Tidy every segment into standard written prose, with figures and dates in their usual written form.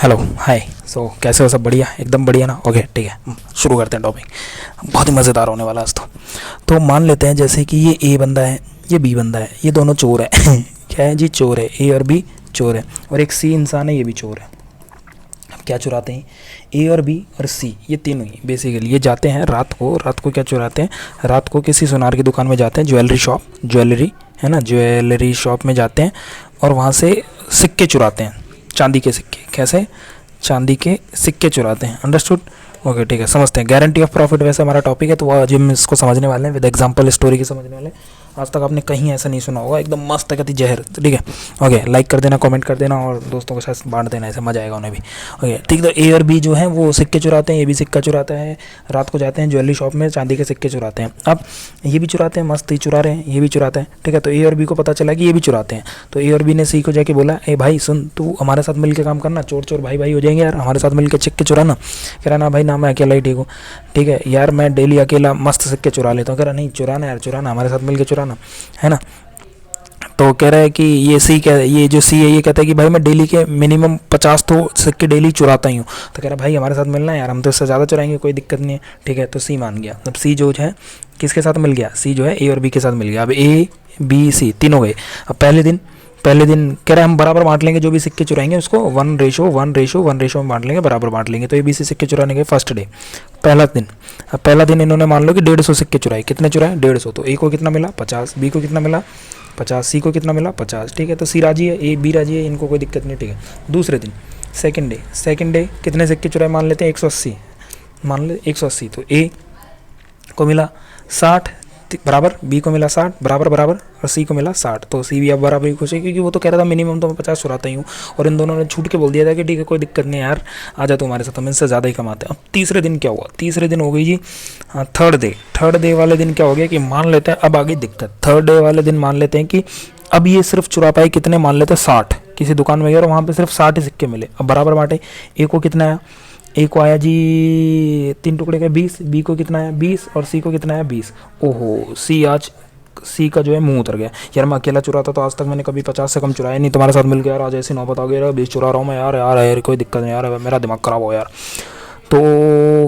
Hello hi. कैसे हो? सब बढ़िया, एकदम बढ़िया ना? ओके ठीक है, शुरू करते हैं टॉपिक। बहुत ही मज़ेदार होने वाला आज तो मान लेते हैं जैसे कि ये ए बंदा है, ये बी बंदा है, ये दोनों चोर है क्या है जी? चोर है, ए और बी चोर है, और एक सी इंसान है, ये भी चोर है। अब क्या चुराते हैं? ए और बी और सी, ये तीनों ही बेसिकली ये जाते हैं रात को क्या चुराते हैं? रात को किसी सुनार की दुकान में जाते हैं, ज्वेलरी शॉप, ज्वेलरी है ना, ज्वेलरी शॉप में जाते हैं और वहाँ से सिक्के चुराते हैं, चांदी के सिक्के। कैसे? चांदी के सिक्के चुराते हैं। अंडरस्टूड? ओके ठीक है, समझते हैं। गारंटी ऑफ प्रॉफिट वैसे हमारा टॉपिक है, तो वो आज हम इसको समझने वाले हैं, विद एग्जांपल स्टोरी की समझने वाले हैं। आज तक आपने कहीं ऐसा नहीं सुना होगा, एकदम मस्त गति जहर। तो ठीक है, ओके, लाइक कर देना, कमेंट कर देना और दोस्तों के साथ बांट देना, ऐसे मजा आएगा उन्हें भी। ओके ठीक। तो ए और बी जो है वो सिक्के चुराते हैं, ये भी सिक्का चुराता है, रात को जाते हैं ज्वेलरी शॉप में, चांदी के सिक्के चुराते हैं। अब ये भी चुराते हैं, मस्त ही चुरा रहे हैं, ये भी चुराते हैं। ठीक है, तो ए और बी को पता चला कि ये भी चुराते हैं, तो ए और बी ने सी को जाके बोला, ए भाई सुन, तू हमारे साथ मिलकर काम करना, चोर चोर भाई भाई हो जाएंगे यार, हमारे साथ मिलकर सिक्के चुराना। कह रहा ना भाई ना, मैं अकेला ही ठीक हूँ। ठीक है यार, मैं डेली अकेला मस्त सिक्के चुरा लेता हूँ। कह रहा नहीं, चुराना यार, चुराना, हमारे साथ मिलकर चुराना, है ना। तो कह रहा है कि ये जो सी है ये कहता है कि भाई मैं डेली के मिनिमम 50 तो सिक्के डेली चुराता ही हूँ। तो कह रहा है भाई हमारे साथ मिलना है यार, हम तो इससे ज़्यादा चुराएंगे, कोई दिक्कत नहीं है। ठीक है, तो सी मान गया। अब सी जो है किसके साथ मिल गया? सी जो है ए और बी के साथ मिल गया। अब ए बी सी तीनों गए। अब पहले दिन कह रहे हैं हम बराबर बांट लेंगे, जो भी सिक्के चुराएंगे उसको 1:1:1 में बांट लेंगे, बराबर बांट लेंगे। तो ए बी सी सिक्के चुराने के फर्स्ट डे, पहला दिन। अब पहला दिन इन्होंने मान लो कि 150 सिक्के चुराए। कितने चुराए? 150। तो ए को कितना मिला? 50। बी को कितना मिला? 50। सी को कितना मिला? 50। ठीक है, तो सी राजी है, ए बी राजी है, इनको कोई दिक्कत नहीं। ठीक है, दूसरे दिन, सेकेंड डे कितने सिक्के चुराए मान लेते हैं? 180 मान ले, 180। तो ए को मिला 60 बराबर, बी को मिला 60 बराबर बराबर, और सी को मिला 60। तो सी भी अब बराबर ही खुश है, क्योंकि वो तो कह रहा था मिनिमम तो मैं 50 चुराता ही हूँ, और इन दोनों ने छूट के बोल दिया था कि ठीक है कोई दिक्कत नहीं यार, आ जा तुम्हारे साथ, हम इनसे ज़्यादा ही कमाते हैं। अब तीसरे दिन क्या हुआ? तीसरे दिन हो गई जी थर्ड डे वाले दिन क्या हो गया कि मान लेते हैं अब आ गई दिक्कत। थर्ड डे वाले दिन मान लेते हैं कि अब ये सिर्फ चुरा पाए कितने? मान लेते हैं 60। किसी दुकान में गए और वहाँ पे सिर्फ 60 ही सिक्के मिले। अब बराबर बांटे। ए को कितना आया? ए को आया जी 3 टुकड़े का 20, बी को कितना आया? 20, और सी को कितना आया? 20। ओहो, सी का जो है मुंह उतर गया। यार मैं अकेला चुराता तो आज तक मैंने कभी 50 से कम चुराया नहीं, तुम्हारे साथ मिल गया यार, आज ऐसी नौबत आ गई यार, 20 चुरा रहा हूँ मैं यार, यार कोई दिक्कत नहीं यार, मेरा दिमाग खराब हो यार। तो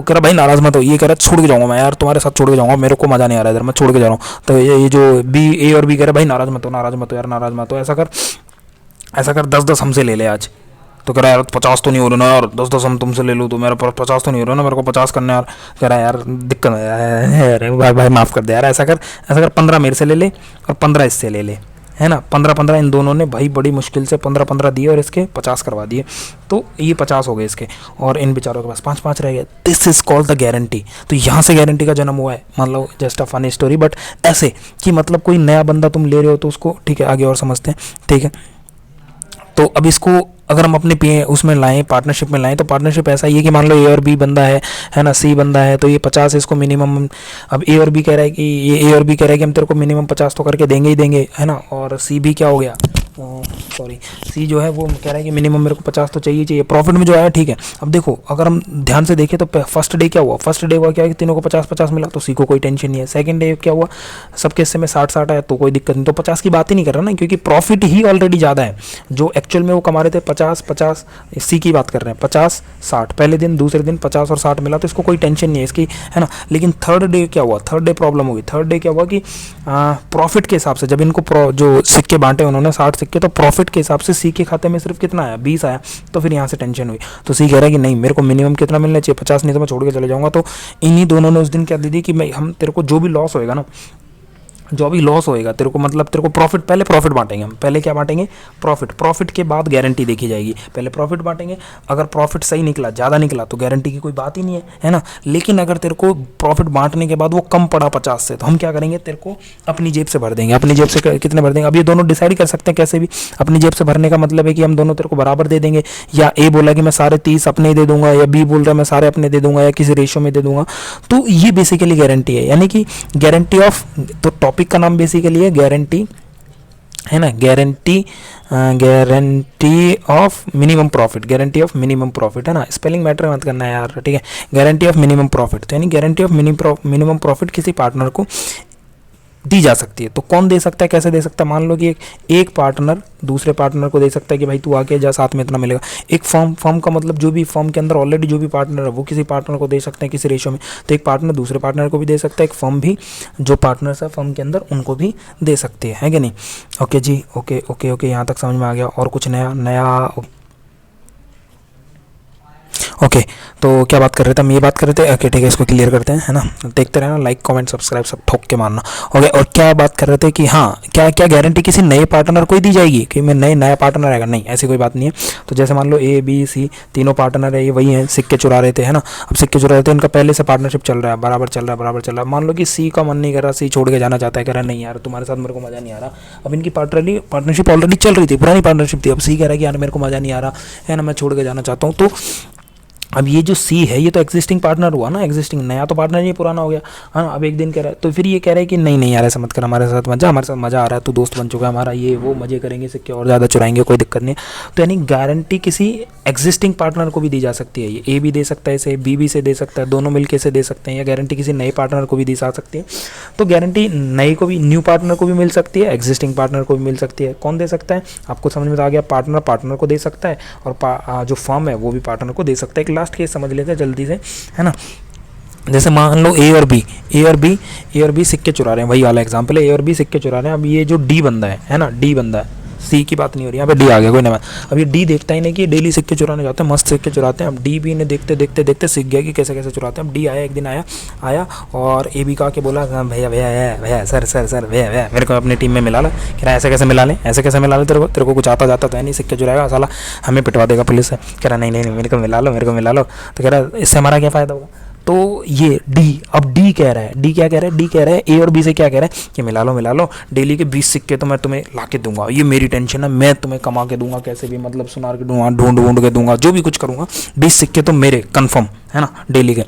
कह रहा भाई नाराज मत हो, ये कह रहा छोड़ के जाऊंगा मैं यार, तुम्हारे साथ छोड़ के जाऊंगा, मेरे को मजा नहीं आ रहा है इधर, मैं छोड़ के जा रहा हूँ। तो ये जो बी, ए और बी कह रहा भाई नाराज मत हो यार, नाराज मत हो, ऐसा कर 10-10 हमसे ले ले आज। तो कह रहा यार 50 तो नहीं हो रहा ना यार, 10-10 हम तुमसे ले लूँ तो मेरे 50 तो नहीं हो रहा ना, मेरे को 50 करना यार। कह रहा यार दिक्कत है, अरे भाई माफ़ कर दे यार, ऐसा कर 15 मेरे से ले ले और 15 इससे ले ले, है ना। 15-15 इन दोनों ने भाई बड़ी मुश्किल से 15-15 दिए और इसके 50 करवा दिए। तो ये 50 हो गए इसके, और इन बेचारों के पास 5-5 रह गए। This is called the guarantee. तो यहाँ से गारंटी का जन्म हुआ है। मान लो just a funny story, but ऐसे कि मतलब कोई नया बंदा तुम ले रहे हो तो उसको, ठीक है आगे और समझते हैं। ठीक है, तो अब इसको अगर हम अपने उसमें लाएं, पार्टनरशिप में लाएं, तो पार्टनरशिप ऐसा ही है कि मान लो ए और बी बंदा है ना, सी बंदा है, तो ये 50 इसको मिनिमम। अब ए और बी कह रहा है कि ये ए और बी कह रहा है कि हम तेरे को मिनिमम 50 तो करके देंगे ही देंगे, है ना। और सी भी क्या हो गया, सॉरी, सी जो है वो कह रहा है कि मिनिमम मेरे को 50 तो चाहिए। प्रॉफिट में जो आया, ठीक है। अब देखो अगर हम ध्यान से देखें तो फर्स्ट डे क्या हुआ? फर्स्ट डे हुआ क्या कि तीनों को 50-50 मिला, तो सी को कोई टेंशन नहीं है। सेकंड डे क्या हुआ? सबके हिस्से में 60-60 आया, तो कोई दिक्कत नहीं, तो 50 की बात ही नहीं कर रहा ना, क्योंकि प्रॉफिट ही ऑलरेडी ज़्यादा है। जो एक्चुअल में वो कमा रहे थे 50-50, सी की बात कर रहे हैं 50-60 पहले दिन, दूसरे दिन 50 और 60 मिला, तो इसको कोई टेंशन नहीं है इसकी, है ना। लेकिन थर्ड डे क्या हुआ? थर्ड डे प्रॉब्लम हुई। थर्ड डे क्या हुआ कि प्रॉफिट के हिसाब से जब इनको जो सिक्के बांटे उन्होंने 60 सिक्के, तो प्रॉफिट के हिसाब से सी के खाते में सिर्फ कितना आया? 20 आया। तो फिर यहाँ से टेंशन हुई। तो सी कह रहा है कि नहीं, मेरे को मिनिमम कितना मिलना चाहिए? 50, नहीं तो मैं छोड़ के चले जाऊंगा। तो इन्हीं दोनों ने उस दिन क्या दे दी कि हम तेरे को जो भी लॉस होएगा ना, जो भी लॉस होएगा तेरे को, मतलब तेरे को प्रॉफिट, पहले प्रॉफिट बांटेंगे हम। पहले क्या बांटेंगे? प्रॉफिट के बाद गारंटी देखी जाएगी। पहले प्रॉफिट बांटेंगे, अगर प्रॉफिट सही निकला, ज़्यादा निकला, तो गारंटी की कोई बात ही नहीं है ना। लेकिन अगर तेरे को प्रॉफिट बांटने के बाद वो कम पड़ा 50 से, तो हम क्या करेंगे? तेरे को अपनी जेब से भर देंगे। अपनी जेब से कितने भर देंगे? अब ये दोनों डिसाइड कर सकते हैं कैसे भी। अपनी जेब से भरने का मतलब है कि हम दोनों तेरे को बराबर दे देंगे, या ए बोला कि मैं सारे 30 अपने दे दूंगा, या बी बोल रहा है मैं सारे अपने दे दूंगा, या किसी रेशो में दे दूंगा। तो ये बेसिकली गारंटी है, यानी कि गारंटी ऑफ, तो टॉपिक का नाम बेसिकली है गारंटी, है ना। Guarantee of minimum profit, guarantee of minimum profit, है ना। स्पेलिंग मैटर मत करना है यार, ठीक है। गारंटी ऑफ मिनिमम प्रॉफिट, तो यानी गारंटी ऑफ मिनिमम प्रॉफिट किसी पार्टनर को दी जा सकती है। तो कौन दे सकता है, कैसे दे सकता है? मान लो कि एक पार्टनर दूसरे पार्टनर को दे सकता है कि भाई तू आके जा, साथ में इतना मिलेगा। एक फर्म का मतलब जो भी फर्म के अंदर ऑलरेडी जो भी पार्टनर है वो किसी पार्टनर को दे सकते हैं किसी रेशियो में। तो एक पार्टनर दूसरे पार्टनर को भी दे सकता है, एक फर्म भी जो पार्टनर्स है फर्म के अंदर उनको भी दे सकती है कि नहीं? ओके जी, ओके ओके ओके, यहाँ तक समझ में आ गया। और कुछ नया ओके तो क्या बात कर रहे थे हम? ये बात कर रहे थे, ओके ठीक है, इसको क्लियर करते हैं, है ना? देखते रहना, लाइक कमेंट सब्सक्राइब सब ठोक के मारना। ओके, और क्या बात कर रहे थे कि हाँ, क्या क्या गारंटी किसी नए पार्टनर को ही दी जाएगी कि मैं नया पार्टनर आएगा? नहीं, ऐसी कोई बात नहीं है। तो जैसे मान लो ए बी सी तीनों पार्टनर है, ये वही है, सिक्के चुरा रहे थे, है ना? अब सिक्के चुरा रहे थे, इनका पहले से पार्टनरशिप चल रहा है, बराबर चल रहा है। मान लो कि सी का मन नहीं कर रहा, सी छोड़ के जाना चाहता है, कह रहा नहीं यार तुम्हारे साथ मेरे को मज़ा नहीं आ रहा। अब इनकी पार्टनरशिप ऑलरेडी चल रही थी, पुरानी पार्टनरशिप थी। अब सी कह रहा है कि यार मेरे को मज़ा नहीं आ रहा है ना, मैं छोड़ के जाना चाहता हूँ। तो अब ये जो सी है ये तो एग्जिस्टिंग पार्टनर हुआ ना, एग्जिस्टिंग, नया तो पार्टनर ये पुराना हो गया, है ना? अब एक दिन कह रहा है, तो फिर ये कह रहा है कि नहीं यार ऐसा मत कर, हमारे साथ मजा आ रहा है, तू दोस्त बन चुका है हमारा, ये वो मजे करेंगे, सिक्के और ज़्यादा चुराएंगे, कोई दिक्कत नहीं है। तो यानी गारंटी किसी एग्जिस्टिंग पार्टनर को भी दी जा सकती है। ये ए भी दे सकता है इसे, बी भी से दे सकता है, दोनों मिलकर से दे सकते हैं। या गारंटी किसी नए पार्टनर को भी दी जा सकती है। तो गारंटी नए को भी, न्यू पार्टनर को भी मिल सकती है, एग्जिस्टिंग पार्टनर को भी मिल सकती है। कौन दे सकता है? आपको समझ में आ गया, पार्टनर को दे सकता है, और जो फर्म है वो भी पार्टनर को दे सकता है। एक लास्ट केस समझ लेते हैं जल्दी से, है ना? जैसे मान लो ए और बी सिक्के चुरा रहे हैं, वही वाला एग्जांपल है, ए और बी सिक्के चुरा रहे हैं। अब ये जो डी बंदा है ना, डी बंदा है, सी की बात नहीं हो रही, यहाँ पे डी आ गया, कोई ना। अब ये डी देखता ही नहीं कि डेली सिक्के चुराने जाते हैं, मस्त सिक्के चुराते हैं। अब डी भी ने देखते सीख गया कि कैसे कैसे चुराते हैं। अब डी एक दिन आया और ए बी का के बोला, भैया सर भैया मेरे को अपनी टीम में मिला ला। कह रहा ऐसे कैसे मिला ले तेरे को कुछ आता जाता तो है नहीं, सिक्के चुराएगा साला, हमें पिटवा देगा पुलिस से। कह रहा नहीं मेरे को मिला लो। तो कह रहा इससे हमारा क्या फ़ायदा होगा? तो ये डी क्या कह रहा है ए और बी से क्या कह रहा है कि मिला लो, डेली के 20 सिक्के तो मैं तुम्हें ला के दूंगा, ये मेरी टेंशन है, मैं तुम्हें कमा के दूंगा, कैसे भी मतलब सुनार के दूंगा, ढूंढ के दूंगा, जो भी कुछ करूंगा, 20 सिक्के तो मेरे कंफर्म, है ना, डेली के।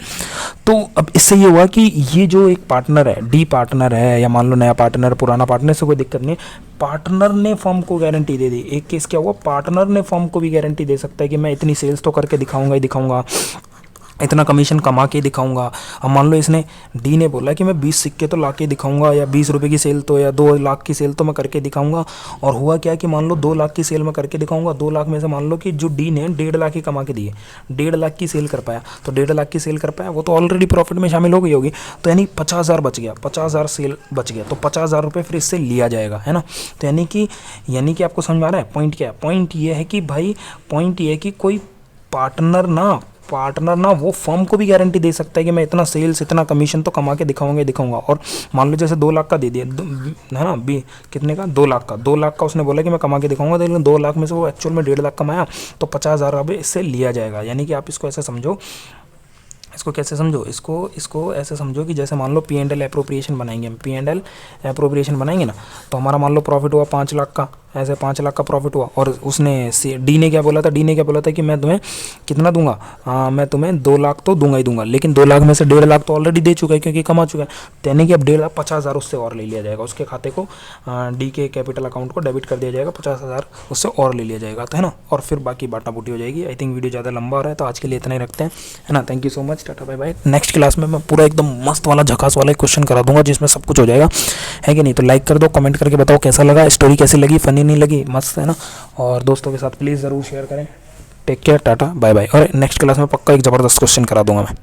तो अब इससे ये हुआ कि ये जो एक पार्टनर है, डी पार्टनर है, या मान लो नया पार्टनर, पुराना पार्टनर, से कोई दिक्कत नहीं, पार्टनर ने फर्म को गारंटी दे दी। एक केस क्या हुआ, पार्टनर ने फर्म को भी गारंटी दे सकता है कि मैं इतनी सेल्स तो करके दिखाऊंगा, इतना कमीशन कमा के दिखाऊंगा। अब मान लो इसने, डी ने बोला कि मैं 20 सिक्के तो ला के दिखाऊंगा, या 20 रुपये की सेल तो, या 2 लाख की सेल तो मैं करके दिखाऊंगा। और हुआ क्या कि मान लो 2 लाख की सेल मैं करके दिखाऊंगा, 2 लाख में से मान लो कि जो डी ने 1.5 लाख ही कमा के दिए, 1.5 लाख की सेल कर पाया, तो 1.5 लाख की सेल कर पाया, वो तो ऑलरेडी प्रॉफिट में शामिल हो गई होगी। तो यानी 50,000 बच गया, 50,000 सेल बच गया, तो 50,000 रुपये फिर इससे लिया जाएगा, है ना? तो यानी कि आपको समझ में आ रहा है पॉइंट क्या है? पॉइंट ये है कि कोई पार्टनर ना वो फर्म को भी गारंटी दे सकता है कि मैं इतना सेल्स, इतना कमीशन तो कमा के दिखाऊंगा। और मान लो जैसे 2 लाख का दे दिया, है ना, कितने का? 2 लाख का उसने बोला कि मैं कमा के दिखाऊंगा, लेकिन 2 लाख में से वो एक्चुअल में 1.5 लाख कमाया, तो 50,000 रुपये इससे लिया जाएगा। यानी कि आप इसको ऐसे समझो, इसको कैसे समझो, इसको ऐसे समझो कि जैसे मान लो P&L एप्रोप्रिएशन बनाएंगे, हम P&L एप्रोप्रिएशन बनाएंगे ना, तो हमारा मान लो प्रॉफिट हुआ 5 लाख का, ऐसे 5 लाख का प्रॉफिट हुआ, और उसने डी ने क्या बोला था कि मैं तुम्हें कितना दूंगा, मैं तुम्हें 2 लाख तो दूंगा ही दूंगा, लेकिन 2 लाख में से 1.5 लाख तो ऑलरेडी दे चुका है क्योंकि कमा चुका है। तो यानी कि अब 50,000 उससे और ले लिया जाएगा, उसके खाते को, डी के कैपिटल अकाउंट को डेबिट कर दिया जाएगा, 50,000 उससे और ले लिया जाएगा, तो है ना। और फिर बाकी बाटा बूटी हो जाएगी। आई थिंक वीडियो ज़्यादा लंबा हो रहा है, तो आज के लिए इतना ही रखते हैं, है ना। Thank you so much, tata bye bye. Next class में मैं पूरा एकदम मस्त वाला झकास वाला क्वेश्चन करा दूंगा जिसमें सब कुछ हो जाएगा, है कि नहीं? तो लाइक कर दो, कमेंट करके बताओ कैसा लगा, स्टोरी कैसी लगी, फनी नहीं लगी, मस्त है ना। और दोस्तों के साथ प्लीज़ ज़रूर शेयर करें। Take care, tata bye bye. और नेक्स्ट क्लास में पक्का एक ज़बरदस्त क्वेश्चन करा दूंगा मैं।